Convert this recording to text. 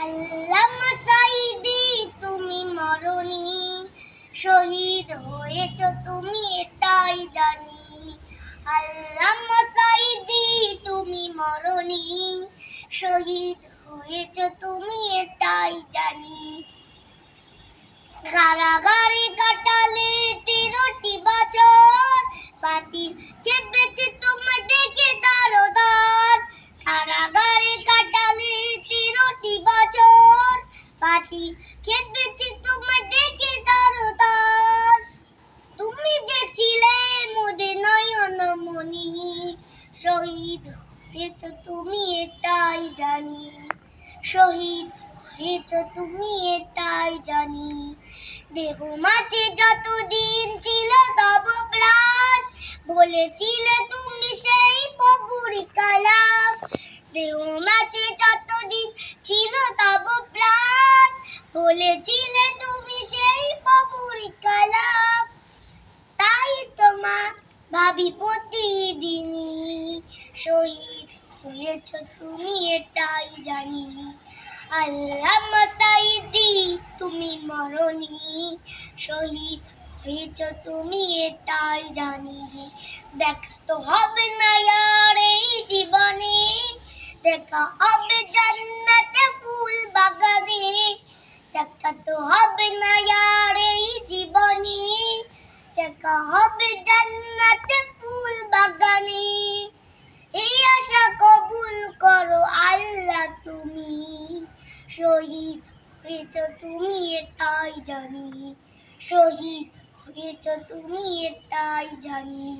আল্লামা সাঈদী তুমি মরণি, শহীদ হয়েছ তুমি এটাই জানি। আল্লামা সাঈদী তুমি মরণি, শহীদ হয়েছ তুমি এটাই জানি। কারাগারে কাটালে 13টি বছর, বাতি চেপেছে তোমায় দেখে দারোদার। কারাগারে কাটালে 13টি বছর, বাতি চেপেছে তোমায় দেখে দারোদার। তুমি যে ছিলে মোদের নয়নমণি, শহীদ হয়েছ তুমি এটাই জানি। শহীদ হয়েছ তুমি এটাই জানি। দেহ মাঝে যতদিন ছিল তব প্রাণ, বলেছিলে তুমি সেই প্রভুর কালাম। দেহ মাঝে যতদিন ছিল তব প্রাণ, বলেছিলে তুমি সেই প্রভুর কালাম। তাই তোমা ভাবি প্রতিদিনই, শহীদ হয়েছ তুমি এটাই জানি। আল্লামা সাঈদী তুমি মরণি, শহীদ হয়েছ তুমি এটাই জানি। দেখা তো হবে না আর এই জীবনে, দেখা হবে জান্নাতে ফুল বাগানে। দেখা তো হবে না আর এই জীবনে, দেখা হবে জান্নাতে ফুল বাগানে। এই আশা কবুল করো আল্লাহ তুমি, শহীদ হয়েছ তুমি এটাই জানি। শহীদ হয়েছ তুমি এটাই জানি।